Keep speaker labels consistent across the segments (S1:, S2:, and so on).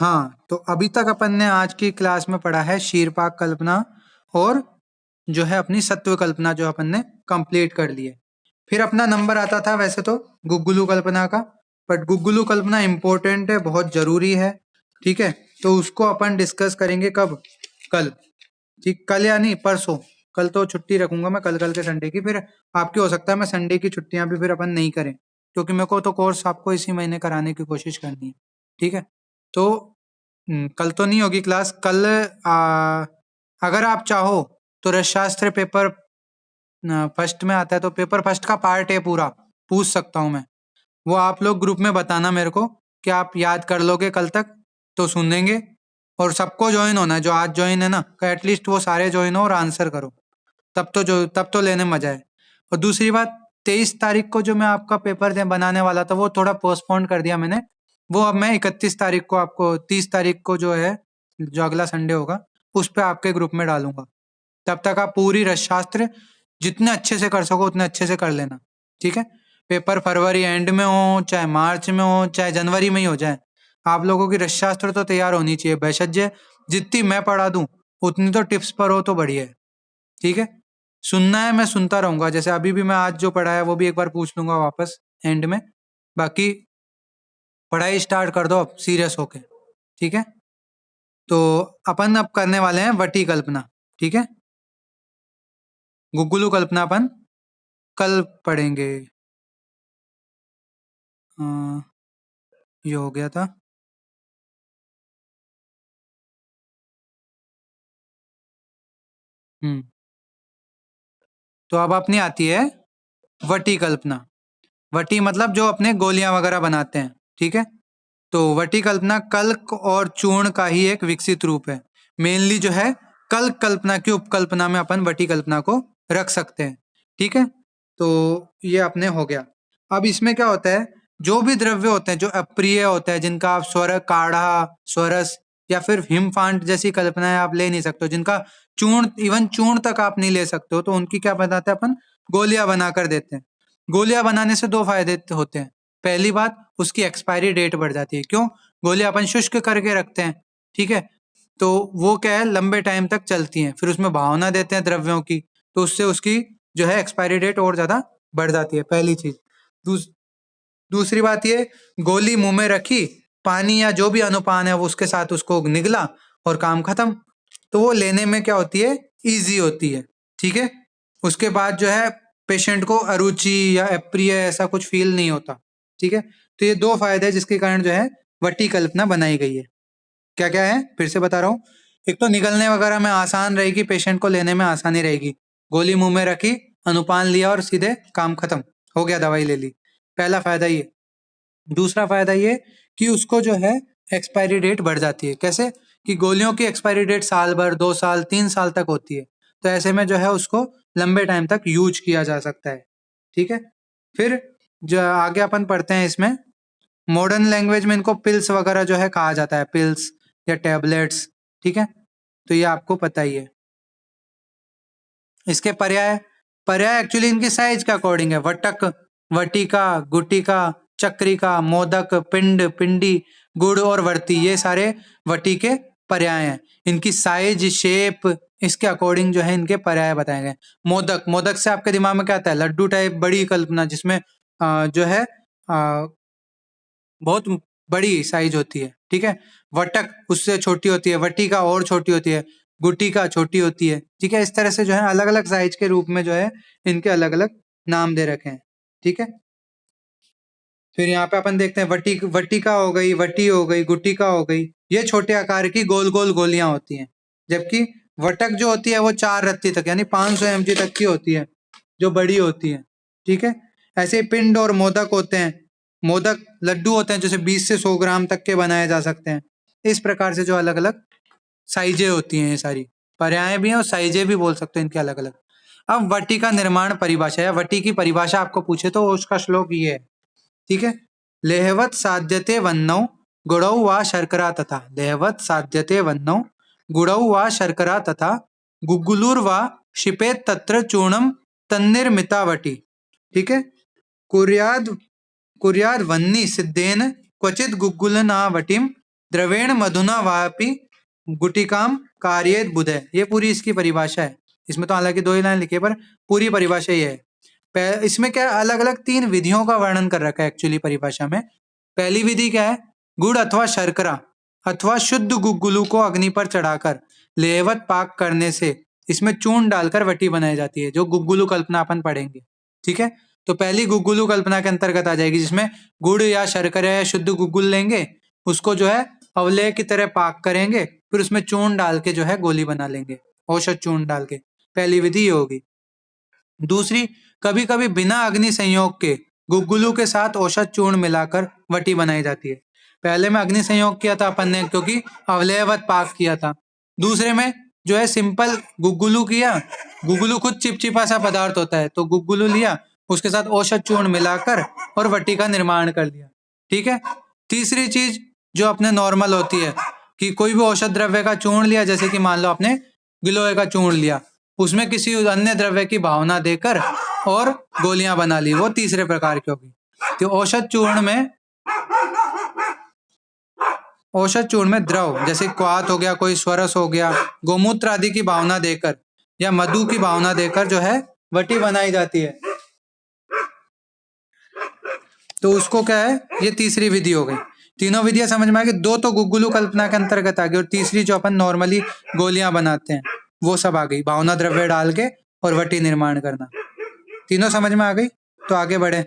S1: हाँ, तो अभी तक अपन ने आज की क्लास में पढ़ा है शीर्पाक कल्पना और जो है अपनी सत्व कल्पना जो अपन ने कंप्लीट कर ली है। फिर अपना नंबर आता था वैसे तो गुग्गुलू कल्पना का, बट गुग्गुलू कल्पना इंपॉर्टेंट है, बहुत जरूरी है। ठीक है, तो उसको अपन डिस्कस करेंगे कब? कल। ठीक, कल या नहीं परसों। कल तो छुट्टी रखूंगा मैं, कल कल के संडे की। फिर आपकी हो सकता है मैं संडे की छुट्टियां भी फिर अपन नहीं करें, क्योंकि मेरे को तो कोर्स आपको इसी महीने कराने की कोशिश करनी है। ठीक है, तो कल तो नहीं होगी क्लास। कल अगर आप चाहो तो रसशास्त्र पेपर फर्स्ट में आता है, तो पेपर फर्स्ट का पार्ट है पूरा, पूछ सकता हूँ मैं। वो आप लोग ग्रुप में बताना मेरे को कि आप याद कर लोगे कल तक, तो सुन लेंगे। और सबको ज्वाइन होना है, जो आज ज्वाइन है ना, एटलीस्ट वो सारे ज्वाइन हो और आंसर करो, तब तो लेने मजा है। और दूसरी बात, 23 तारीख को जो मैं आपका पेपर बनाने वाला था वो थोड़ा पोस्टपोन कर दिया मैंने। वो अब मैं 31 तारीख को, आपको 30 तारीख को जो है, जो अगला संडे होगा, उस पर आपके ग्रुप में डालूंगा। तब तक आप पूरी रसशास्त्र जितने अच्छे से कर सको उतने अच्छे से कर लेना। ठीक है, पेपर फरवरी एंड में हो चाहे मार्च में हो चाहे जनवरी में ही हो जाए, आप लोगों की रसशास्त्र तो तैयार होनी चाहिए। बेशज्य जितनी मैं पढ़ा दूं उतनी तो टिप्स पर हो तो बढ़िया है। ठीक है, सुनना है, मैं सुनता रहूंगा। जैसे अभी भी मैं आज जो पढ़ा है वो भी एक बार पूछ लूंगा वापस एंड में। बाकी पढ़ाई स्टार्ट कर दो अब सीरियस होके। ठीक है, तो अपन अब करने वाले हैं वटी कल्पना। ठीक है, गुग्गुलू कल्पना अपन कल पढ़ेंगे। ये हो गया था। हम्म, तो अब अपनी आती है वटी कल्पना। वटी मतलब जो अपने गोलियां वगैरह बनाते हैं। ठीक है, तो वटी कल्पना कल्क और चूर्ण का ही एक विकसित रूप है। मेनली जो है कल्क कल्पना की उपकल्पना में अपन वटी कल्पना को रख सकते हैं। ठीक है, तो ये अपने हो गया। अब इसमें क्या होता है, जो भी द्रव्य होते हैं जो अप्रिय होते हैं, जिनका आप स्वर काढ़ा, स्वरस या फिर हिमफांट जैसी कल्पनाएं आप ले नहीं सकते हो, जिनका चूर्ण, इवन चूर्ण तक आप नहीं ले सकते हो, तो उनकी क्या बनाते हैं अपन? गोलियां बनाकर देते हैं। गोलियां बनाने से दो फायदे होते हैं। पहली बात, उसकी एक्सपायरी डेट बढ़ जाती है। क्यों? गोलियां अपन शुष्क करके रखते हैं। ठीक है, तो वो क्या है, लंबे टाइम तक चलती हैं। फिर उसमें भावना देते हैं द्रव्यों की, तो उससे उसकी जो है एक्सपायरी डेट और ज्यादा बढ़ जाती है। पहली चीज। दूस, दूसरी बात ये, गोली मुंह में रखी, पानी या जो भी अनुपान है वो उसके साथ उसको निगला और काम खत्म। तो वो लेने में क्या होती है, इजी होती है। ठीक है, उसके बाद जो है पेशेंट को अरुचि या अप्रिय ऐसा कुछ फील नहीं होता। ठीक है, तो ये दो फायदे हैं जिसके कारण जो है वटी कल्पना बनाई गई है। क्या क्या है फिर से बता रहा हूँ। एक तो निगलने वगैरह में आसान रहेगी, पेशेंट को लेने में आसानी रहेगी। गोली मुंह में रखी, अनुपान लिया और सीधे काम खत्म, हो गया, दवाई ले ली। पहला फायदा ये। दूसरा फायदा ये कि उसको जो है एक्सपायरी डेट बढ़ जाती है। कैसे? कि गोलियों की एक्सपायरी डेट साल भर, 2 साल, 3 साल तक होती है। तो ऐसे में जो है उसको लंबे टाइम तक यूज किया जा सकता है। ठीक है, फिर जो आगे अपन पढ़ते हैं इसमें, मॉडर्न लैंग्वेज में इनको पिल्स वगैरह जो है कहा जाता है, पिल्स या टैबलेट्स। ठीक है, तो ये आपको पता ही है। इसके पर्याय, पर्याय एक्चुअली इनकी साइज के अकॉर्डिंग है। वटक, वटिका, गुटिका, चक्रिका, मोदक, पिंड, पिंडी, गुड़ और वर्ती, ये सारे वटी के पर्याय हैं। इनकी साइज, शेप, इसके अकॉर्डिंग जो है इनके पर्याय बताए गए। मोदक, मोदक से आपके दिमाग में क्या आता है? लड्डू टाइप बड़ी कल्पना, जिसमें जो है बहुत बड़ी साइज होती है। ठीक है, वटक उससे छोटी होती है, वटिका और छोटी होती है, गुटिका छोटी होती है। ठीक है, इस तरह से जो है अलग अलग साइज के रूप में जो है इनके अलग अलग नाम दे रखे हैं। ठीक है, फिर यहाँ पे अपन देखते हैं वटिका हो गई, वटी हो गई, गुटिका हो गई, ये छोटे आकार की गोल गोल गोलियां होती हैं। जबकि वटक जो होती है वो 4 रत्ती तक यानी 500 mg तक की होती है, जो बड़ी होती है। ठीक है, ऐसे ही पिंड और मोदक होते हैं। मोदक लड्डू होते हैं, जैसे 20 से 100 ग्राम तक के बनाए जा सकते हैं। इस प्रकार से जो अलग अलग साइजें होती हैं, ये सारी पर्याय भी हैं और साइजें भी बोल सकते हैं इनके अलग अलग। अब वटी का निर्माण परिभाषा है, वटी की परिभाषा आपको पूछे तो उसका श्लोक ये है। ठीक है, लेहवत साध्यते वन्नौ गुणौ वा शर्करा तथा, लेहवत साध्यते वन्नौ गुणौ वा शर्करा तथा, गुग्गुलुर्वा क्षिपेत तत्र चूर्णम तन्निर्मितावटी। ठीक है, कुर्याद कुर्याद वन्नी सिद्धेन क्वचित गुग्गुलनावटिम द्रवेण मधुना वापि गुटिकाम कार्येत बुधे। ये पूरी इसकी परिभाषा है। इसमें तो हालांकि 2 ही लाइन लिखी है पर पूरी परिभाषा ये है। इसमें क्या अलग अलग 3 विधियों का वर्णन कर रखा है एक्चुअली परिभाषा में। पहली विधि क्या है, गुड़ अथवा शर्करा अथवा शुद्ध गुग्गुलू को अग्नि पर चढ़ाकर लेहवत पाक करने से इसमें चूर्ण डालकर वटी बनाई जाती है, जो गुग्गुलू कल्पना अपन पढ़ेंगे। ठीक है, तो पहली गुग्गुलू कल्पना के अंतर्गत आ जाएगी, जिसमें गुड़ या शर्करा या शुद्ध गुग्गुल लेंगे, उसको जो है अवलेह की तरह पाक करेंगे, फिर उसमें चूर्ण डाल के जो है गोली बना लेंगे, औषध चूर्ण डाल के। पहली विधि ये होगी। दूसरी, कभी कभी बिना अग्नि संयोग के गुग्गुलू के साथ औषध चूर्ण मिलाकर वटी बनाई जाती है। पहले में अग्नि संयोग किया था अपन ने, क्योंकि अवलेहवत पाक किया था। दूसरे में जो है सिंपल गुग्गुलू किया, गुग्गुलू खुद चिपचिपा सा पदार्थ होता है, तो गुग्गुलू लिया, उसके साथ औषध चूर्ण मिलाकर और वटी का निर्माण कर लिया। ठीक है। तीसरी चीज जो अपने नॉर्मल होती है कि कोई भी औषध द्रव्य का चूर्ण लिया, जैसे कि मान लो आपने गिलोय का चूर्ण लिया, उसमें किसी अन्य द्रव्य की भावना देकर और गोलियां बना ली, वो तीसरे प्रकार की होगी। तो औषध चूर्ण में द्रव जैसे क्वाथ हो गया, कोई स्वरस हो गया, गोमूत्र आदि की भावना देकर या मधु की भावना देकर जो है वटी बनाई जाती है। तो उसको क्या है, ये तीसरी विधि हो गई। तीनों विधियां समझ में आ गई। 2 तो गुग्गुलू कल्पना के अंतर्गत आ गई, और तीसरी जो अपन नॉर्मली गोलियां बनाते हैं वो सब आ गई, भावना द्रव्य डाल के और वटी निर्माण करना। तीनों समझ में आ गई। तो आगे बढ़े,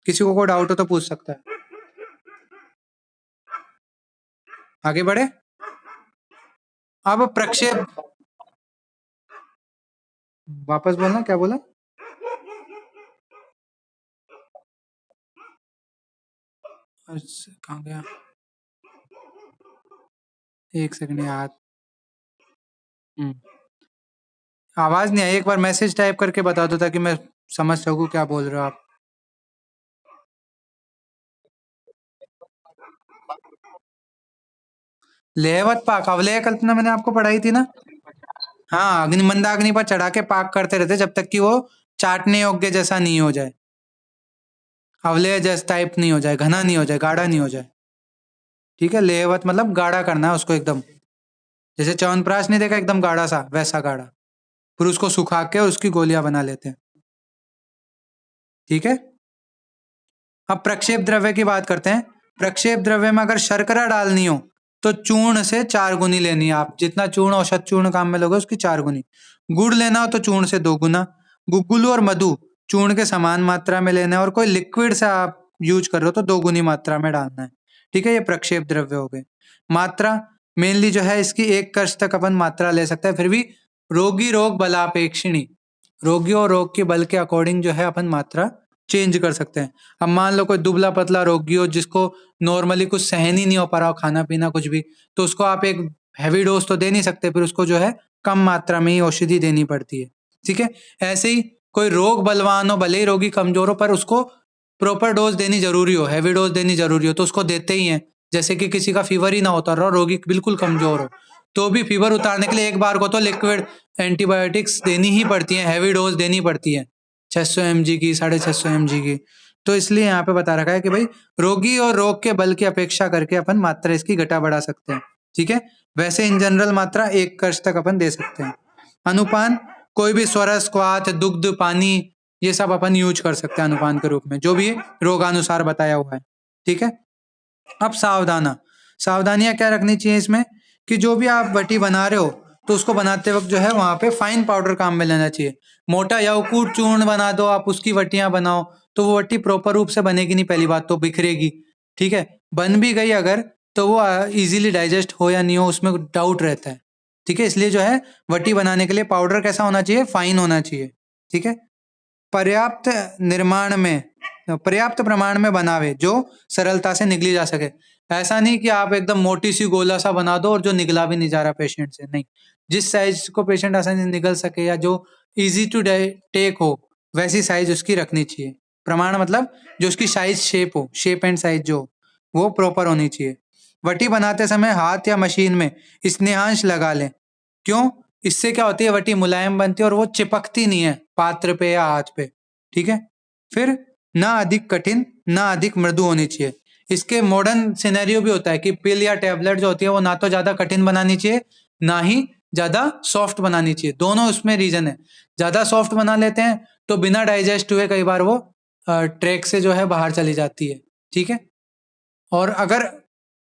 S1: किसी को कोई डाउट हो तो पूछ सकता है। आगे बढ़े। अब प्रक्षेप, वापस बोलना, क्या बोला? अच्छा, कहाँ गया? एक सेकंड यार। आवाज नहीं आई, एक बार मैसेज टाइप करके बता दो ताकि मैं समझ सकूं क्या बोल रहे हो आप। लेहवत पाक, अवलेह कल्पना मैंने आपको पढ़ाई थी ना। हाँ, अग्नि मंदाग्नि पर चढ़ा के पाक करते रहते जब तक कि वो चाटने योग्य जैसा नहीं हो जाए, अवलेह जैसा टाइप नहीं हो जाए, घना नहीं हो जाए, गाढ़ा नहीं हो जाए। ठीक है, लेहवत मतलब गाढ़ा करना है उसको एकदम, जैसे च्यवनप्राश नहीं देखा एकदम गाढ़ा सा, वैसा गाढ़ा। फिर उसको सुखा के उसकी गोलियां बना लेते हैं। ठीक है। अब प्रक्षेप द्रव्य की बात करते हैं। प्रक्षेप द्रव्य में अगर शर्करा डालनी हो तो चूर्ण से 4 गुनी लेनी है। आप जितना चूर्ण औषध चूर्ण काम में लोगे उसकी 4 गुनी। गुड़ लेना हो तो चूर्ण से 2 गुना। गुग्गुलू और मधु चूर्ण के समान मात्रा में लेना है, और कोई लिक्विड से आप यूज कर रहे हो तो 2 गुनी मात्रा में डालना है। ठीक है, ये प्रक्षेप द्रव्य हो गए। मात्रा मेनली जो है इसकी 1 कश तक अपन मात्रा ले सकते हैं, फिर भी रोगी रोग बलापेक्षिणी, रोगी और रोग के बल के अकॉर्डिंग जो है अपन मात्रा चेंज कर सकते हैं। अब मान लो कोई दुबला पतला रोगी हो जिसको नॉर्मली कुछ सहन ही नहीं हो पा रहा हो, खाना पीना कुछ भी, तो उसको आप एक हैवी डोज तो दे नहीं सकते, फिर उसको जो है कम मात्रा में ही औषधि देनी पड़ती है। ठीक है। ऐसे ही कोई रोग बलवान हो, भले ही रोगी कमजोर हो, पर उसको प्रॉपर डोज देनी जरूरी हो, हैवी डोज देनी जरूरी हो, तो उसको देते ही हैं। जैसे कि किसी का फीवर ही ना होता रहो, रोगी बिल्कुल कमजोर हो, तो भी फीवर उतारने के लिए एक बार को तो लिक्विड एंटीबायोटिक्स देनी ही पड़ती है, हैवी डोज देनी पड़ती है, 600 mg की, 650 mg की। तो इसलिए यहाँ पे बता रखा है कि भाई रोगी और रोग के बल की अपेक्षा करके अपन मात्रा इसकी घटा बढ़ा सकते हैं। ठीक है। वैसे इन जनरल मात्रा 1 कश तक अपन दे सकते हैं। अनुपान, कोई भी स्वरस, क्वाथ, दुग्ध, पानी, ये सब अपन यूज कर सकते हैं अनुपान के रूप में, जो भी रोगानुसार बताया हुआ है। ठीक है। अब सावधाना, सावधानियां क्या रखनी चाहिए इसमें, कि जो भी आप वटी बना रहे हो तो उसको बनाते वक्त जो है वहां पे फाइन पाउडर काम में लेना चाहिए। मोटा या कूट चूर्ण बना दो आप, उसकी वटियां बनाओ, तो वो वटी प्रॉपर रूप से बनेगी नहीं, पहली बात तो बिखरेगी। ठीक है। बन भी गई अगर, तो वो इजीली डाइजेस्ट हो या नहीं हो उसमें डाउट रहता है। ठीक है। इसलिए जो है वटी बनाने के लिए पाउडर कैसा होना चाहिए, फाइन होना चाहिए। ठीक है। पर्याप्त निर्माण में, पर्याप्त प्रमाण में बनावे जो सरलता से निगली जा सके। ऐसा नहीं कि आप एकदम मोटी सी गोला सा बना दो और जो निगला भी नहीं जा रहा पेशेंट से, नहीं। जिस साइज को पेशेंट आसानी से निगल सके या जो इजी टू टेक हो, वैसी साइज उसकी रखनी चाहिए। प्रमाण मतलब जो उसकी साइज शेप हो, शेप एंड साइज जो वो प्रॉपर होनी चाहिए। वटी बनाते समय हाथ या मशीन में स्नेहांश लगा लें। क्यों? इससे क्या होती है, वटी मुलायम बनती है और वो चिपकती नहीं है पात्र पे या हाथ पे। ठीक है। फिर ना अधिक कठिन ना अधिक मृदु होनी चाहिए। इसके मॉडर्न सिनेरियो भी होता है कि पिल या टैबलेट जो होती है वो ना तो ज्यादा कठिन बनानी चाहिए, ना ही ज्यादा सॉफ्ट बनानी चाहिए, दोनों उसमें रीजन है। ज्यादा सॉफ्ट बना लेते हैं तो बिना डाइजेस्ट हुए कई बार वो ट्रैक से जो है बाहर चली जाती है, ठीक है। और अगर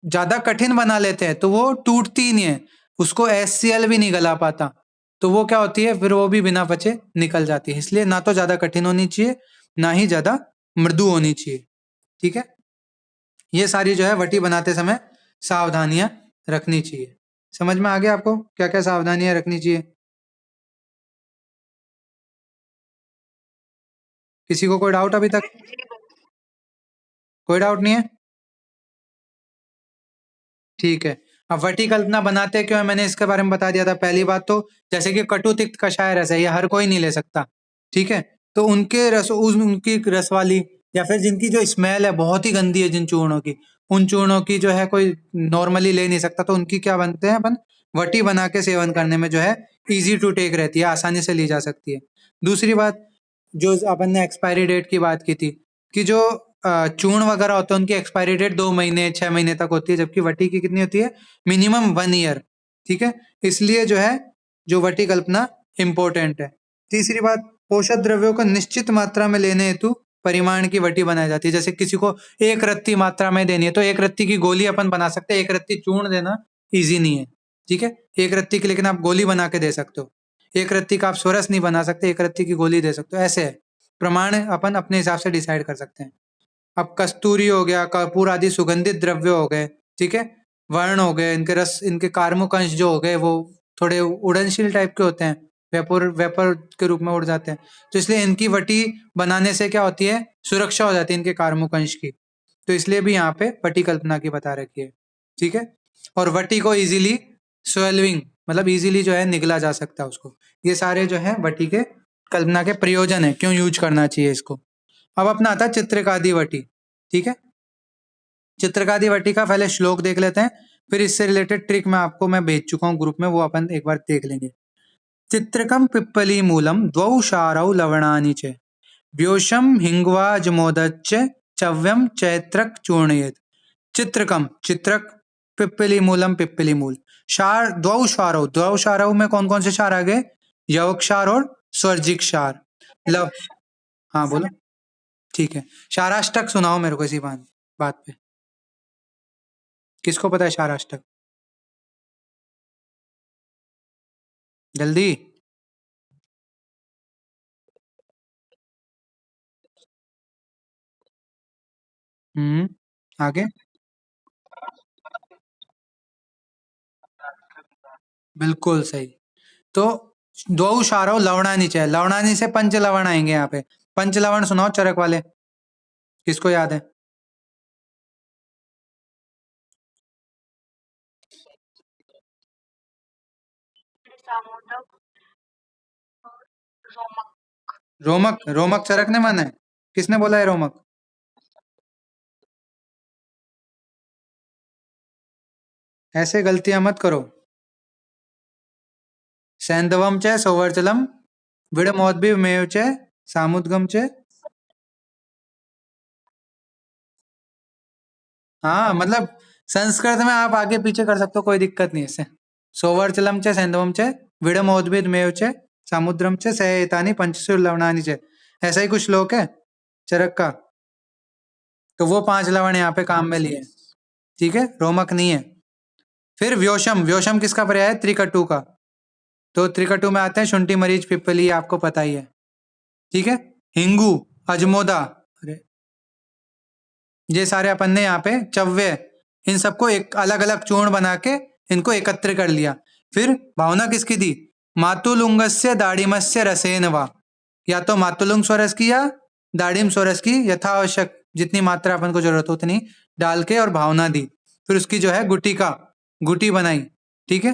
S1: ज्यादा कठिन बना लेते हैं तो वो टूटती ही नहीं है, उसको HCl भी नहीं गला पाता, तो वो क्या होती है फिर वो भी बिना बचे निकल जाती है। इसलिए ना तो ज्यादा कठिन होनी चाहिए, ना ही ज्यादा मृदु होनी चाहिए, ठीक है। ये सारी जो है वटी बनाते समय सावधानियां रखनी चाहिए। समझ में आ गया आपको क्या क्या सावधानियां रखनी चाहिए? किसी को कोई डाउट अभी तक? कोई डाउट नहीं है? ठीक है। अब वटी कल्पना बनाते क्यों है मैंने इसके बारे में बता दिया था। पहली बात तो जैसे कि कटु तिक्त कषाय रस है, ये हर कोई नहीं ले सकता, ठीक है। तो उनके रस उनकी रस वाली या फिर जिनकी जो स्मेल है बहुत ही गंदी है जिन चूर्णों की, उन चूर्णों की जो है कोई नॉर्मली ले नहीं सकता, तो उनकी क्या बनते हैं अपन वटी बना के सेवन करने में जो है इजी टू टेक रहती है, आसानी से ली जा सकती है। दूसरी बात, जो अपन ने एक्सपायरी डेट की बात की थी कि जो चूर्ण वगैरह होते हैं उनकी एक्सपायरी डेट 2 महीने 6 महीने तक होती है, जबकि वटी की कितनी होती है? मिनिमम 1 ईयर, ठीक है। इसलिए जो है जो वटी कल्पना इंपॉर्टेंट है। तीसरी बात, पोषक द्रव्यों को निश्चित मात्रा में लेने हेतु परिमाण की वटी बनाई जाती है। जैसे किसी को एक रत्ती मात्रा में देनी है तो एक रत्ती की गोली अपन बना सकते हैं, एक रत्ती चूर्ण देना ईजी नहीं है, ठीक है। एक रत्ती की लेकिन आप गोली बना के दे सकते हो, एक रत्ती का आप स्वरस नहीं बना सकते, एक रत्ती की गोली दे सकते हो, ऐसे है। प्रमाण अपन अपने हिसाब से डिसाइड कर सकते हैं। अब कस्तूरी हो गया, कपूर आदि सुगंधित द्रव्य हो गए, ठीक है। वर्ण हो गए, इनके रस, इनके कार्मुक अंश जो हो गए वो थोड़े उड़नशील टाइप के होते हैं, वेपर वेपर के रूप में उड़ जाते हैं, तो इसलिए इनकी वटी बनाने से क्या होती है, सुरक्षा हो जाती है इनके कार्मुक अंश की। तो इसलिए भी यहाँ पे वटी कल्पना की बता रखी है, ठीक है। और वटी को इजीली स्वेलविंग मतलब इजीली जो है निगला जा सकता है उसको। ये सारे जो है वटी के कल्पना के प्रयोजन है, क्यों यूज करना चाहिए इसको। अब अपना आता है चित्रकादि वटी, ठीक है। चित्रकादि वटी का पहले श्लोक देख लेते हैं, फिर इससे रिलेटेड ट्रिक मैं भेज चुका हूँ ग्रुप में, वो अपन एक बार देख लेंगे। चित्रकम पिप्पली मूलम द्वौ शारौ लवणानि च व्योषम हिंगवाजमोदच्च चव्यम चैत्रक चूर्णयेत। चित्रकम चित्रक, पिप्पली मूलम पिप्पली मूल, शार द्वौ शारौ में कौन कौन से शार आ गए? यवक शार और स्वर्जिक शार। लव, हाँ बोलो। ठीक है, शाराष्टक सुनाओ मेरे को इसी बात बात पे। किसको पता है शाराष्टक? जल्दी। आगे। बिल्कुल सही। तो दो शारो लवणानी चाहिए, लवणानी से पंच लवण आएंगे यहाँ पे। पंच लवण सुनाओ चरक वाले, किसको याद है? रोमक, रोमक चरक ने माना है? किसने बोला है रोमक? ऐसे गलतियां मत करो। सैंधवम च सौवर्चलम विड़मोद्भिमेव च सामुद्गम च। हाँ मतलब संस्कृत में आप आगे पीछे कर सकते हो, कोई दिक्कत नहीं है इससे। सोवर्चलम च सैंधवम च विड़मोद्भिदमेव च समुद्रम च सएतानि पंचशु लवणानि च, ऐसा ही कुछ श्लोक है चरक का। तो वो 5 लवण यहाँ पे काम में लिए, ठीक है, रोमक नहीं है। फिर व्योशम, व्योशम किसका पर्याय है? त्रिकटु का। तो त्रिकटु में आते हैं शुंठी मरीच पिप्पली, ये आपको पता ही है, ठीक है। हिंगू, अजमोदा, अरे ये सारे अपन ने यहाँ पे चव्य, इन सबको एक अलग अलग चूर्ण बना के इनको एकत्र कर लिया। फिर भावना किसकी थी? मातुलुंगस्य दाढ़िमस्य रसेन वा, या तो मातुलुंग स्वरस की या दाढ़िम स्वरस की यथावश्यक जितनी मात्रा अपन को जरूरत हो उतनी डाल के और भावना दी। फिर उसकी जो है गुटी का गुटी बनाई, ठीक है।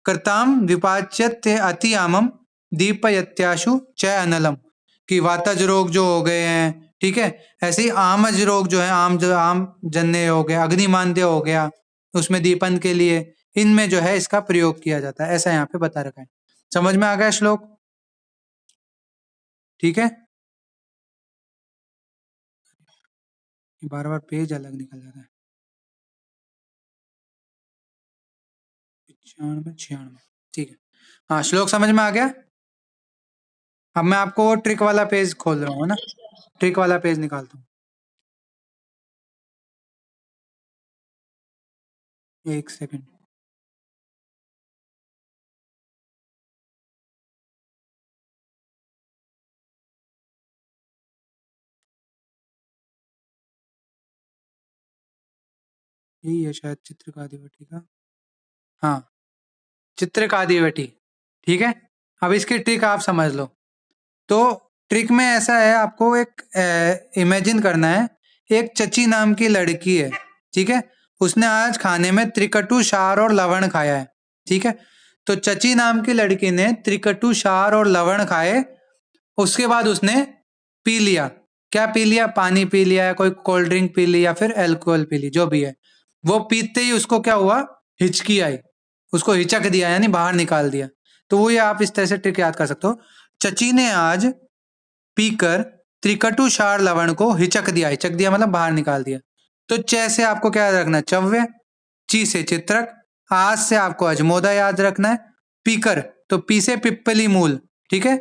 S1: कृताम विपाच्यते अति आमम दीपयत्याशु च अनलम, कि वातज रोग जो हो गए हैं, ठीक है, ऐसे ही आमज रोग जो है, आम जन्य हो गया, अग्निमांद्य हो गया, उसमें दीपन के लिए इनमें जो है इसका प्रयोग किया जाता है, ऐसा यहाँ पे बता रखा है। समझ में आ गया श्लोक? ठीक है। बार बार पेज अलग निकल जाता है। 95 96, ठीक है। हाँ, श्लोक समझ में आ गया। अब मैं आपको वो ट्रिक वाला पेज खोल रहा हूँ, है ना, ट्रिक वाला पेज निकालता हूँ। एक सेकंड। यही है शायद चित्रकादिवटी का। हाँ, चित्रकादिवटी, ठीक है। अब इसकी ट्रिक आप समझ लो। तो ट्रिक में ऐसा है, आपको एक इमेजिन करना है, एक चची नाम की लड़की है, ठीक है। उसने आज खाने में त्रिकटु क्षार और लवण खाया है, ठीक है। तो चची नाम की लड़की ने त्रिकटु क्षार और लवण खाए, उसके बाद उसने पी लिया। क्या पी लिया? पानी पी लिया, कोई कोल्ड ड्रिंक पी ली, या फिर अल्कोहल पी ली, जो भी है। वो पीते ही उसको क्या हुआ? हिचकी आई, उसको हिचक दिया, यानी बाहर निकाल दिया। तो वो ये आप इस तरह से ट्रिक याद कर सकते हो। चची ने आज पीकर त्रिकटु क्षार लवण को हिचक दिया, हिचक दिया मतलब बाहर निकाल दिया। तो च से आपको क्या याद रखना है? चव्य। ची से चित्रक। आज से आपको अजमोदा याद रखना है। पीकर, तो पी से पिप्पली मूल, ठीक है।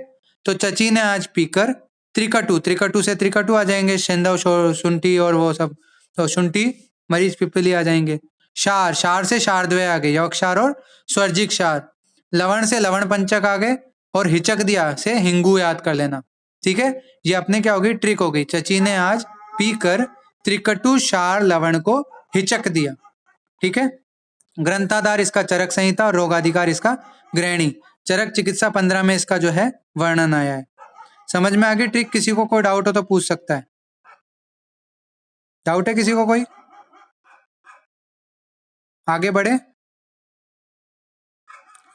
S1: तो चची ने आज पीकर त्रिकटु, त्रिकटु से त्रिकटु आ जाएंगे, सेंधव शुंठी और वो सब, तो शुंठी मरीच पिप्पली आ जाएंगे। क्षार, क्षार से शार्दूल आ गए, यवक क्षार और स्वर्जिक क्षार। लवण से लवण पंचक आ गए, और हिचक दिया से हिंगू याद कर लेना, ठीक है। ये अपने क्या हो गई? ट्रिक हो गई। चची ने आज पीकर त्रिकटु क्षार लवण को हिचक दिया, ठीक है। ग्रंथाधार इसका चरक संहिता और रोगाधिकार इसका ग्रहणी। चरक चिकित्सा 15 में इसका जो है वर्णन आया है। समझ में आ गई ट्रिक? किसी को कोई डाउट हो तो पूछ सकता है। डाउट है किसी को कोई? आगे बढ़े,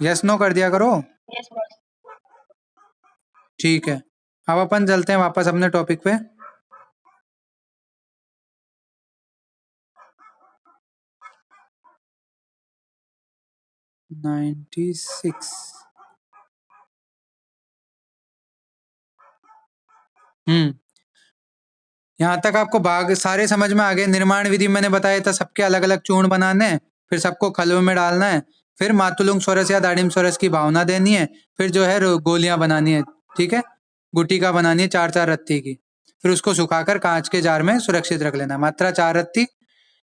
S1: यस नो कर दिया करो। ठीक है, अब अपन चलते हैं वापस अपने टॉपिक पे। Ninety six. यहाँ तक आपको भाग सारे समझ में आ गए। निर्माण विधि मैंने बताया था, सबके अलग अलग चूर्ण बनाने हैं, फिर सबको खलवे में डालना है, फिर मातुलुंग स्वरस या दाड़िम स्वरस की भावना देनी है, फिर जो है गोलियां बनानी है, ठीक है। गुटिका बनानी है 4-4 रत्ती की, फिर उसको सुखाकर कांच के जार में सुरक्षित रख लेना। मात्रा 4 रत्ती।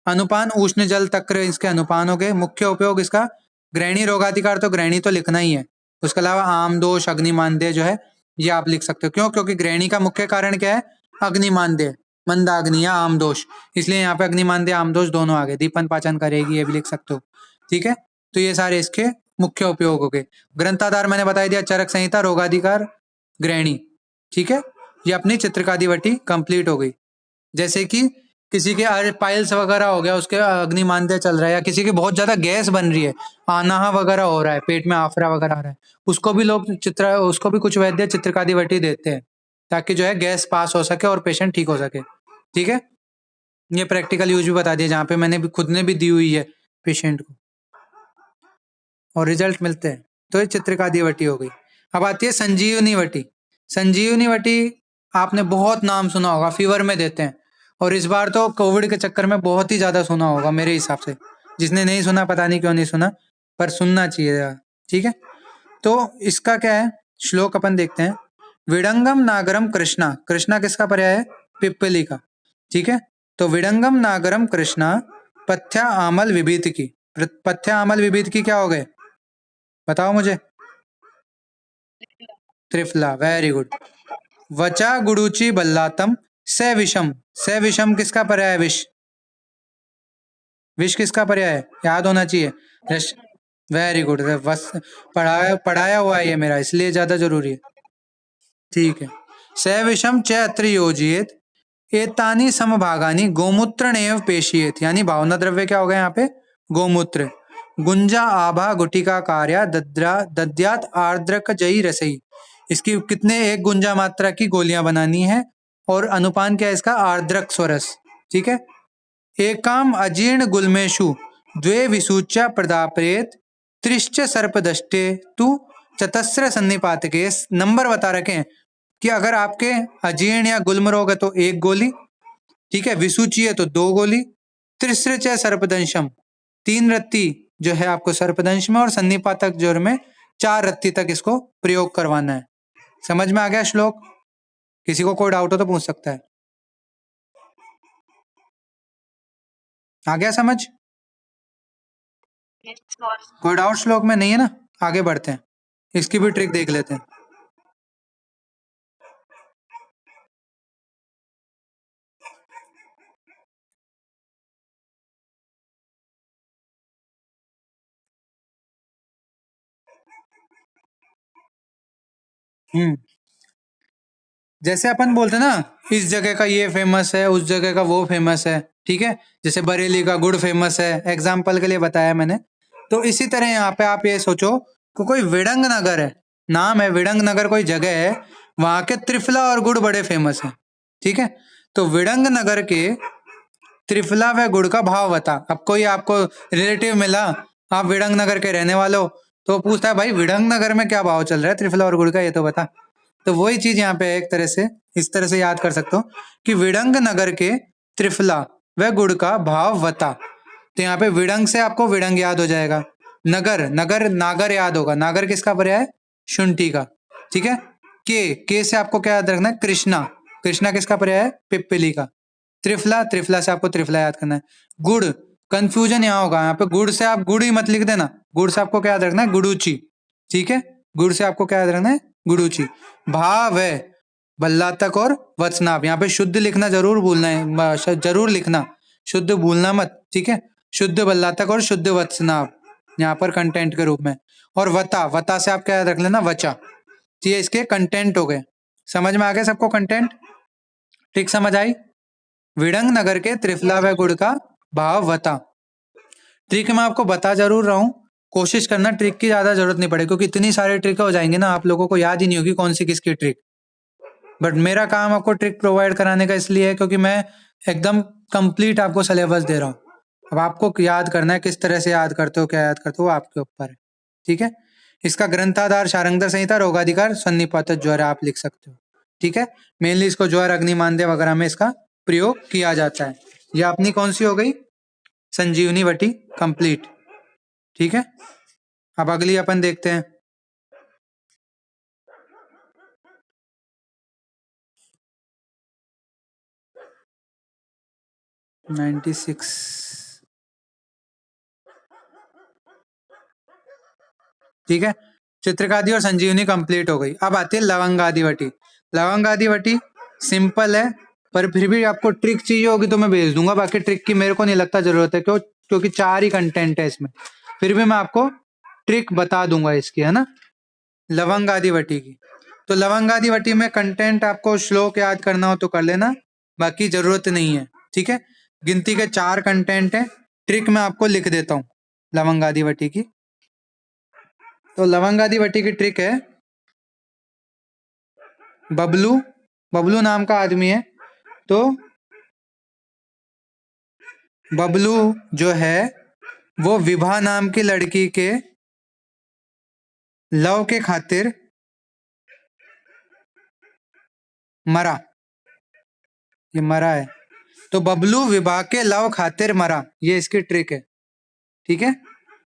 S1: अनुपान उष्ण जल तक्र इसके अनुपान हो गए। मुख्य उपयोग इसका ग्रहणी रोगाधिकार, तो ग्रहणी तो लिखना ही है। उसके अलावा आम दोष, अग्निमांद्य जो है ये आप लिख सकते हो। क्यों? क्योंकि ग्रहणी का मुख्य कारण क्या है? अग्निमांद्य, मंदाग्नि या आम दोष, इसलिए यहाँ पे अग्निमांद्य आम दोष दोनों आ गए। दीपन पाचन करेगी, ये भी लिख सकते हो, ठीक है। तो ये सारे इसके मुख्य उपयोग हो गए। ग्रंथाधार मैंने बता दिया, चरक संहिता, रोगाधिकार, ग्रहणी, ठीक है। ये अपनी चित्रकादिवटी कंप्लीट हो गई। जैसे कि किसी के पाइल्स वगैरह हो गया, उसके अग्निमांद्य चल रहा है, या किसी की बहुत ज्यादा गैस बन रही है, आनाहा वगैरह हो रहा है, पेट में आफरा वगैरह आ रहा है, उसको भी कुछ वैद्य चित्रकादिवटी देते हैं, ताकि जो है गैस पास हो सके और पेशेंट ठीक हो सके, ठीक है। ये प्रैक्टिकल यूज भी बता दिया, जहाँ पे मैंने भी खुद ने भी दी हुई है पेशेंट को, और रिजल्ट मिलते हैं। तो ये चित्रकादिवटी हो गई। अब आती है संजीवनी वटी। संजीवनी वटी आपने बहुत नाम सुना होगा, फीवर में देते हैं, और इस बार तो कोविड के चक्कर में बहुत ही ज्यादा सुना होगा मेरे हिसाब से। जिसने नहीं सुना पता नहीं क्यों नहीं सुना, पर सुनना चाहिए यार, ठीक है। तो इसका क्या है, श्लोक अपन देखते हैं। विडंगम नागरम कृष्णा, कृष्णा किसका पर्याय है? पिप्पली का, ठीक है। तो विडंगम नागरम कृष्णा पथ्या आमल विभीत की। पथ्या आमल विभीत की क्या हो गए? बताओ मुझे। Triphala, very good. वचा गुडुची बल्लातम से विषम। से विषम किसका पर्याय है? विष, विष किसका पर्याय है? याद होना चाहिए। Rush, very good. बस पढ़ाया पढ़ाया हुआ है ये मेरा, इसलिए ज्यादा जरूरी है, ठीक है। से विषम च अत्र योजित एतानी समभागानी गोमूत्र नेव पेशियेत, यानी भावना द्रव्य क्या हो गया यहाँ पे? गोमूत्र। गुंजा आभा गुटिका कार्या दद्रा दद्यात आर्द्रक जयी रसई। इसकी कितने? एक गुंजा मात्रा की गोलियां बनानी है, और अनुपान क्या है इसका? आर्द्रक स्वरस, ठीक है। एकाम अजीर्ण गुल्मेशु द्वे विसूच्या प्रदाप्रेत त्रिश्च सर्पदष्टे तु चतस्र सन्निपात के नंबर बता रखे हैं कि अगर आपके अजीर्ण या गुल्म रोग है तो एक गोली, ठीक है। विसूची है तो 2 गोली। त्रिसृच है सर्पदंशम, 3 रत्ती जो है आपको सर्पदंश में और सन्निपातक ज्वर में 4 रत्ती तक इसको प्रयोग करवाना है। समझ में आ गया श्लोक? किसी को कोई डाउट हो तो पूछ सकता है। आ गया समझ? कोई डाउट श्लोक में नहीं है ना? आगे बढ़ते हैं, इसकी भी ट्रिक देख लेते हैं। जैसे अपन बोलते ना, इस जगह का ये फेमस है, उस जगह का वो फेमस है, ठीक है। जैसे बरेली का गुड़ फेमस है, एग्जाम्पल के लिए बताया मैंने। तो इसी तरह यहाँ पे आप ये सोचो कि कोई विडंग नगर है, नाम है विडंग नगर, कोई जगह है, वहां के त्रिफला और गुड़ बड़े फेमस है, ठीक है। तो विडंग नगर के त्रिफला व गुड़ का भाव बता। अब कोई आपको रिलेटिव मिला, आप विडंग नगर के रहने वाले हो, तो पूछता है भाई विडंग नगर में क्या भाव चल रहा है त्रिफला और गुड़ का, ये तो बता। तो वही चीज यहाँ पे एक तरह से इस तरह से याद कर सकते हो कि विडंग नगर के त्रिफला व गुड़ का भाव बता। तो यहाँ पे विडंग से आपको विडंग याद हो जाएगा, नगर नगर नागर याद होगा, नागर किसका पर्याय है? शुंठी का, ठीक है। के से आपको क्या याद रखना है? कृष्णा, कृष्णा किसका पर्याय है? पिप्पिली का। त्रिफला, त्रिफला से आपको त्रिफला याद करना है। गुड़, कंफ्यूजन यहाँ होगा, यहाँ पे गुड़ से आप गुड़ ही मत लिख देना, गुड़ से आपको क्या याद रखना है? गुड़ूची, ठीक है। गुड़ से आपको क्या याद रखना है? गुड़ूची। भाव है बल्लातक और वचनाभ, यहाँ पे शुद्ध लिखना जरूर भूलना है, जरूर लिखना, शुद्ध भूलना मत, ठीक है। शुद्ध बल्लातक और शुद्ध वचनाभ यहाँ पर कंटेंट के रूप में। और वता, वता से आप क्या याद रख लेना? वचा। तो ये इसके कंटेंट हो गए। समझ में आ गया सबको कंटेंट? ठीक समझ आई? विडंग नगर के त्रिफला व गुड़ का भाव बता। ट्रिक मैं आपको बता जरूर रहा हूँ, कोशिश करना ट्रिक की ज्यादा जरूरत नहीं पड़े, क्योंकि इतनी सारी ट्रिक हो जाएंगी ना, आप लोगों को याद ही नहीं होगी कौन सी किसकी ट्रिक। बट मेरा काम आपको ट्रिक प्रोवाइड कराने का इसलिए है क्योंकि मैं एकदम कंप्लीट आपको सिलेबस दे रहा हूँ। अब आपको याद करना है, किस तरह से याद करते हो, क्या याद करते हो, आपके ऊपर है, ठीक है। इसका ग्रंथाधार शारंगधर संहिता, रोगाधिकार, सन्निपातक ज्वर आप लिख सकते हो, ठीक है। मेनली इसको ज्वर, अग्नि, मानदेय वगैरह में इसका प्रयोग किया जाता है। ये अपनी कौन सी हो गई? संजीवनी वटी कंप्लीट, ठीक है। अब अगली अपन देखते हैं। 96, ठीक है। चित्रकादि और संजीवनी कंप्लीट हो गई। अब आती है लवंगादिवटी। लवंगादिवटी सिंपल है, पर फिर भी आपको ट्रिक चाहिए होगी तो मैं भेज दूंगा, बाकी ट्रिक की मेरे को नहीं लगता जरूरत है, क्योंकि 4 ही कंटेंट है इसमें। फिर भी मैं आपको ट्रिक बता दूंगा इसकी, है ना, लवंगादिवटी की। तो लवंगादिवटी में कंटेंट आपको श्लोक याद करना हो तो कर लेना, बाकी जरूरत नहीं है, ठीक है। गिनती के 4 कंटेंट है, ट्रिक मैं आपको लिख देता हूँ लवंगादिवटी की। तो लवंगादिवटी की ट्रिक है, बबलू, बबलू नाम का आदमी है, तो बबलू जो है वो विभा नाम की लड़की के लव के खातिर मरा, ये मरा है। तो बबलू विभा के लव खातिर मरा, ये इसकी ट्रिक है, ठीक है।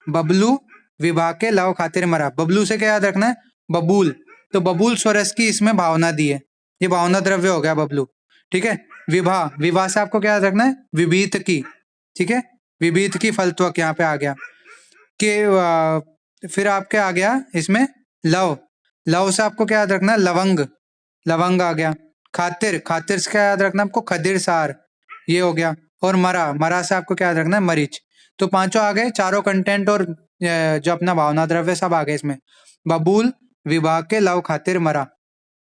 S1: बबलू विभा के लव खातिर मरा, बबलू से क्या याद रखना है? बबूल, तो बबूल स्वरस की इसमें भावना दी है, ये भावना द्रव्य हो गया बबलू, ठीक है। विभा, विभा से आपको क्या याद रखना है? विभीत की, ठीक है। विभीत की फलत्वक यहाँ पे आ गया कि फिर आपके आ गया इसमें लव, लव से आपको क्या याद रखना है? लवंग, लवंग आ गया। खातिर, खातिर से क्या याद रखना है आपको? खदिर सार, ये हो गया। और मरा, मरा से आपको क्या याद रखना है? मरीच। तो पांचों आ गए, चारों कंटेंट और जो अपना भावना द्रव्य सब आ गए इसमें। बबूल विभाग के लव खातिर मरा,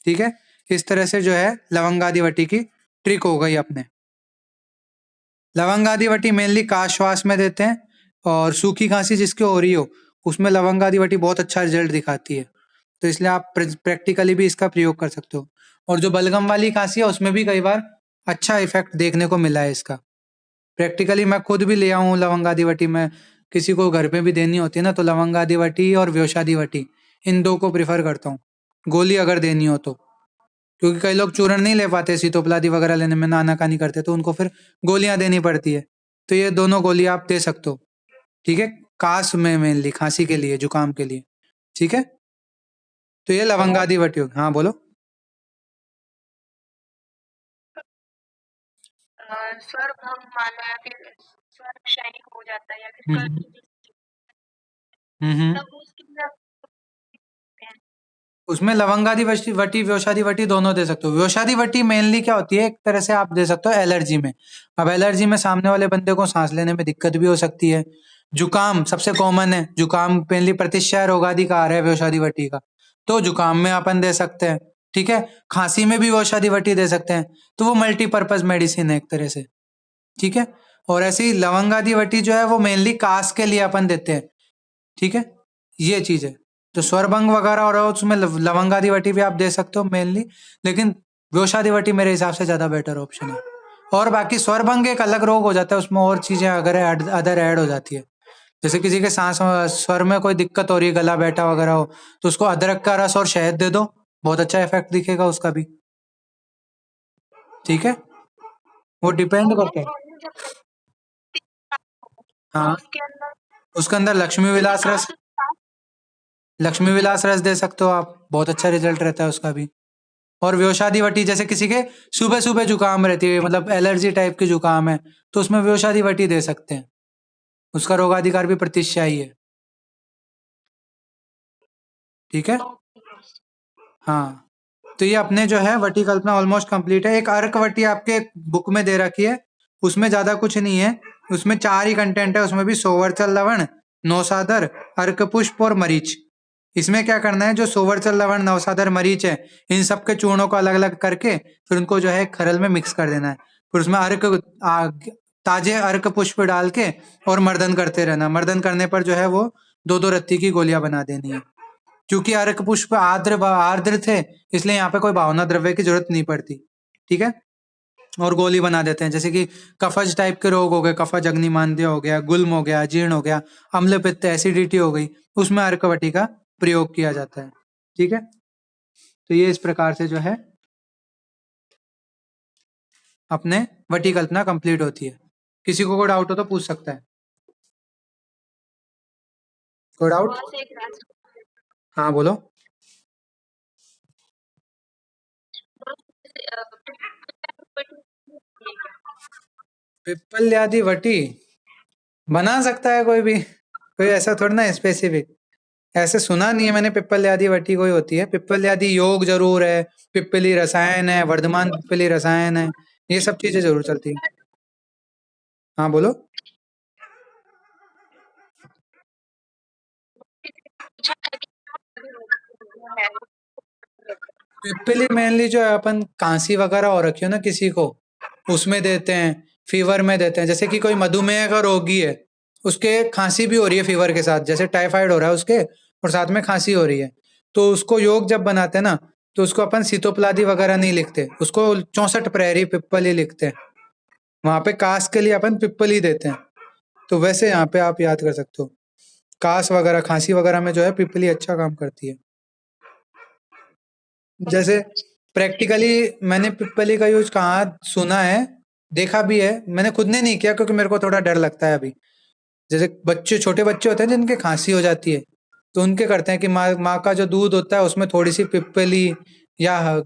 S1: ठीक है। इस तरह से जो है लवंगादिवटी की ट्रिक हो गई अपने। लवंगादिवटी मेनली काश्वास में देते हैं, और सूखी खांसी जिसकी हो रही हो उसमें लवंगादिवटी बहुत अच्छा रिजल्ट दिखाती है, तो इसलिए आप प्रैक्टिकली भी इसका प्रयोग कर सकते हो। और जो बलगम वाली खांसी है उसमें भी कई बार अच्छा इफेक्ट देखने को मिला है इसका। प्रैक्टिकली मैं खुद भी ले आऊँ लवंगादिवटी में, किसी को घर पे भी देनी होती है ना, तो लवंगादिवटी और व्योषादिवटी इन दो को प्रिफर करता हूँ, गोली अगर देनी हो तो, क्योंकि कई लोग चूर्ण नहीं ले पाते, सीतोपलादी वगैरह लेने में नानाकानी करते, तो उनको फिर गोलियां देनी पड़ती है। तो ये दोनों गोलियां आप दे सकते हो, ठीक है, कास में मेनली खांसी के लिए, जुकाम के लिए, ठीक है। तो ये लवंगादी वटी हो, हाँ बोलो। हम्म हम्म। उसमें लवंगादी वटी वटी व्योषादी वटी दोनों दे सकते हो। व्योषादी वटी मेनली क्या होती है, एक तरह से आप दे सकते हो एलर्जी में। अब एलर्जी में सामने वाले बंदे को सांस लेने में दिक्कत भी हो सकती है। जुकाम सबसे कॉमन है, जुकाम मेनली प्रतिशय रोगाधिकार है व्योषादी वटी का, तो जुकाम में अपन दे सकते हैं, ठीक है। खांसी में भी व्योषादी वटी दे सकते हैं, तो वो मल्टीपर्पज मेडिसिन है एक तरह से, ठीक है। और ऐसी लवंगादी वटी जो है वो मेनली कास के लिए अपन देते हैं, ठीक है, ये चीज है। तो स्वरभंग वगैरह और उसमें लवंगादी वटी भी आप दे सकते हो मेनली, लेकिन व्योषादी वटी मेरे हिसाब से ज्यादा बेटर ऑप्शन है। और बाकी स्वरभंग एक अलग रोग हो जाता है, उसमें और चीजें अगर अदर ऐड हो जाती है। जैसे किसी के सांस स्वर में कोई दिक्कत हो रही है, गला बैठा वगैरह हो, तो उसको अदरक का रस और शहद दे दो, बहुत अच्छा इफेक्ट दिखेगा उसका भी, ठीक है। वो डिपेंड करता है। हाँ, उसके अंदर लक्ष्मी विलास रस दे सकते हो आप, बहुत अच्छा रिजल्ट रहता है उसका भी। और व्योषादी वटी जैसे किसी के सुबह सुबह जुकाम रहती है, मतलब एलर्जी टाइप की जुकाम है, तो उसमें व्योषादी वटी दे सकते हैं, उसका रोगाधिकार भी प्रतिशयी है, ठीक है। हाँ, तो ये अपने जो है वटी कल्पना ऑलमोस्ट कंप्लीट है। एक अर्क वटी आपके बुक में दे रखी है, उसमें ज्यादा कुछ नहीं है, उसमें 4 ही कंटेंट है, उसमें भी सोवरचल लवण, नौसादर, अर्क पुष्प और मरीच। इसमें क्या करना है, जो सोवरचल लवण, नवसादर, मरीच है, इन सब के चूर्णों को अलग अलग करके फिर उनको जो है खरल में मिक्स कर देना है। फिर उसमें ताजे अर्क पुष्प डाल के और मर्दन करते रहना। मर्दन करने पर जो है वो 2-2 रत्ती की गोलियां बना देनी है। क्योंकि अर्क पुष्प आर्द्र थे, इसलिए यहाँ पे कोई भावना द्रव्य की जरूरत नहीं पड़ती, ठीक है। और गोली बना देते हैं, जैसे कि कफज टाइप के रोग हो गए, कफज अग्निमांद्य हो गया, गुल्म हो गया, जीर्ण हो गया, अम्ल पित्त एसिडिटी हो गई, उसमें अर्कवटी का प्रयोग किया जाता है, ठीक है। तो ये इस प्रकार से जो है अपने वटी कल्पना कंप्लीट होती है। किसी को कोई डाउट हो तो पूछ सकता है, कोई डाउट। हाँ बोलो। पिप्पल आदि वटी बना सकता है कोई भी, कोई ऐसा थोड़ा ना स्पेसिफिक, ऐसे सुना नहीं है मैंने पिप्पल आदि वटी कोई होती है। पिप्पल आदि योग जरूर है, पिप्पली रसायन है, वर्धमान पिप्पली रसायन है, ये सब चीजें जरूर चलती है। हाँ बोलो। पिप्पली मेनली जो है अपन खांसी वगैरह हो रखी हो ना किसी को, उसमें देते हैं, फीवर में देते हैं। जैसे कि कोई मधुमेह का रोगी है, उसके खांसी भी हो रही है फीवर के साथ, जैसे टाइफाइड हो रहा है उसके और साथ में खांसी हो रही है, तो उसको योग जब बनाते हैं ना, तो उसको अपन सीतोपलादी वगैरह नहीं लिखते, उसको 64 प्रहरी पिप्पल ही लिखते हैं। वहां पे कास के लिए अपन पिप्पल ही देते हैं। तो वैसे यहाँ पे आप याद कर सकते हो, कास वगैरह खांसी वगैरह में जो है पिप्पली अच्छा काम करती है। जैसे प्रैक्टिकली मैंने पिप्पली का यूज कहाँ सुना है, देखा भी है, मैंने खुद ने नहीं किया क्योंकि मेरे को थोड़ा डर लगता है अभी। जैसे बच्चे, छोटे बच्चे होते हैं जिनके खांसी हो जाती है, तो उनके करते हैं कि माँ माँ का जो दूध होता है उसमें थोड़ी सी पिप्पली या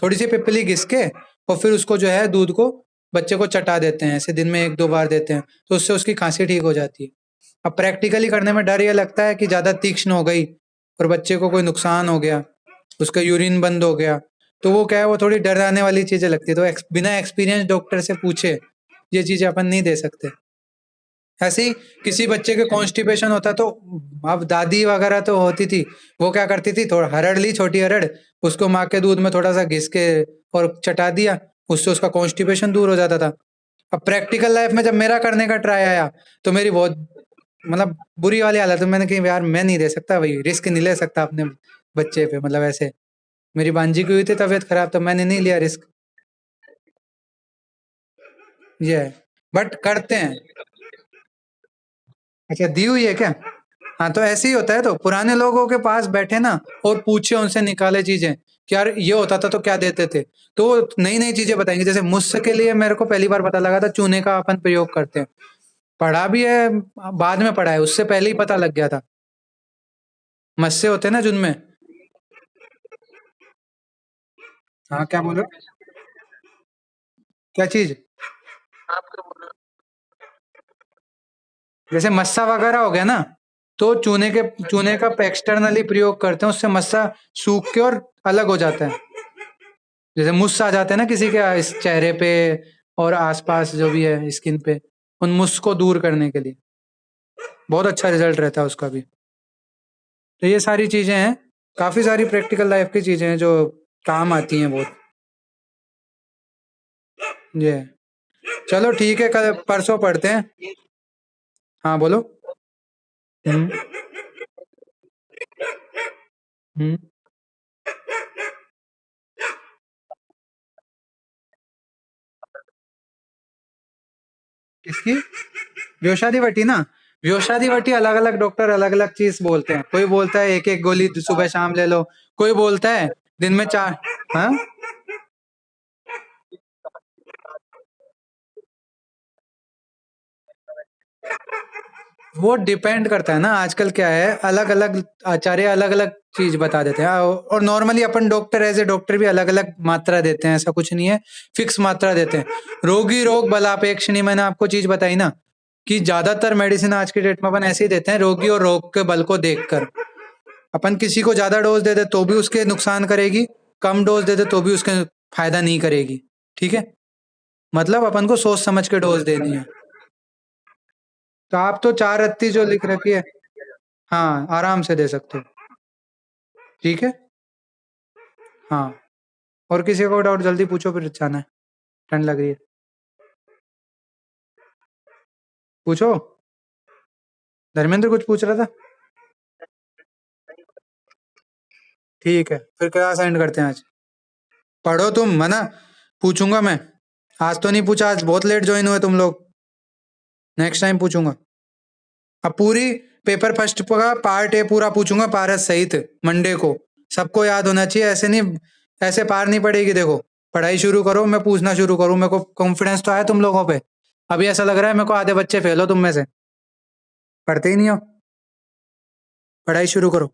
S1: थोड़ी सी पिप्पली घिस के और फिर उसको जो है दूध को बच्चे को चटा देते हैं, ऐसे दिन में 1-2 बार देते हैं, तो उससे उसकी खांसी ठीक हो जाती है। अब प्रैक्टिकली करने में डर ये लगता है कि ज्यादा तीक्ष्ण हो गई और बच्चे को कोई नुकसान हो गया, उसका यूरिन बंद हो गया, तो वो क्या है, वो थोड़ी डराने वाली चीजें लगती है, तो बिना एक्सपीरियंस डॉक्टर से पूछे ये चीजें अपन नहीं दे सकते। ऐसे ही किसी बच्चे के कॉन्स्टिपेशन होता तो, अब दादी वगैरह तो होती थी, वो क्या करती थी, थोड़ा हरड़ ली, छोटी हरड़, उसको माँ के दूध में थोड़ा सा घिस के और चटा दिया, उससे उसका कॉन्स्टिपेशन दूर हो जाता था। अब प्रैक्टिकल लाइफ में जब मेरा करने का ट्राई आया, तो मेरी बहुत मतलब बुरी वाली हालत है, मैंने कही यार मैं नहीं दे सकता भाई, रिस्क नहीं ले सकता अपने बच्चे पे, मतलब ऐसे। मेरी बांजी की हुई थी तबीयत खराब, तो मैंने नहीं लिया रिस्क, ये है। बट करते हैं। अच्छा, दी हुई है क्या? हाँ, तो ऐसे ही होता है, तो पुराने लोगों के पास बैठे ना और पूछे, उनसे निकाले चीजें कि यार ये होता था तो क्या देते थे। तो नई नई चीजें बताएंगे, जैसे मुस्स के लिए मेरे को पहली बार पता लगा था चूने का अपन प्रयोग करते हैं, पढ़ा भी है, बाद में पढ़ा है, उससे पहले ही पता लग गया था। मस्से होते हैं ना जिनमें। हाँ क्या बोलो, क्या चीज? जैसे मस्सा वगैरह हो गया ना, तो चूने का एक्सटर्नली प्रयोग करते हैं, उससे मस्सा सूख के और अलग हो जाता है। जैसे मुस्स आ जाते हैं ना किसी के इस चेहरे पे और आसपास जो भी है स्किन पे, उन मुस्स को दूर करने के लिए बहुत अच्छा रिजल्ट रहता है उसका भी। तो ये सारी चीजें हैं, काफी सारी प्रैक्टिकल लाइफ की चीजें हैं जो काम आती हैं बहुत। ये चलो ठीक है, कल परसों पढ़ते हैं। हाँ बोलो। हम्म। हम्म। किसकी? व्योशादी ना, व्योशादी अलग अलग डॉक्टर अलग अलग चीज बोलते हैं, कोई बोलता है एक एक गोली सुबह शाम ले लो, कोई बोलता है दिन में चार। हाँ, वो डिपेंड करता है ना, आजकल क्या है अलग अलग आचार्य अलग अलग चीज बता देते हैं, और नॉर्मली अपन डॉक्टर एज ए डॉक्टर भी अलग अलग मात्रा देते हैं, ऐसा कुछ नहीं है, फिक्स मात्रा देते हैं। रोगी रोग बलापेक्षणी मैंने आपको चीज बताई ना, कि ज्यादातर मेडिसिन आज के डेट में अपन ऐसे ही देते हैं रोगी और रोग के बल को देखकर। अपन किसी को ज्यादा डोज दे दे तो भी उसके नुकसान करेगी, कम डोज दे दे तो भी उसके फायदा नहीं करेगी। ठीक है, मतलब अपन को सोच समझ के डोज देनी है। तो आप तो 4 रत्ती जो लिख रखी है, हाँ आराम से दे सकते हो। ठीक है। हाँ, और किसी को डाउट जल्दी पूछो, फिर जाना है, ठंड लग रही है। पूछो। धर्मेंद्र कुछ पूछ रहा था? ठीक है, फिर क्लास एंड करते हैं आज। पढ़ो तुम, है ना? पूछूंगा मैं। आज तो नहीं पूछा, आज बहुत लेट ज्वाइन हुए तुम लोग, नेक्स्ट टाइम पूछूंगा। अब पूरी पेपर फर्स्ट का पार्ट ए पूरा पूछूंगा पारस सहित, मंडे को। सबको याद होना चाहिए, ऐसे नहीं, ऐसे पार नहीं पड़ेगी। देखो, पढ़ाई शुरू करो, मैं पूछना शुरू करूं, मेरे को कॉन्फिडेंस तो आया तुम लोगों पे। अभी ऐसा लग रहा है मेरे को आधे बच्चे फेल हो तुम में से, पढ़ते ही नहीं हो। पढ़ाई शुरू करो।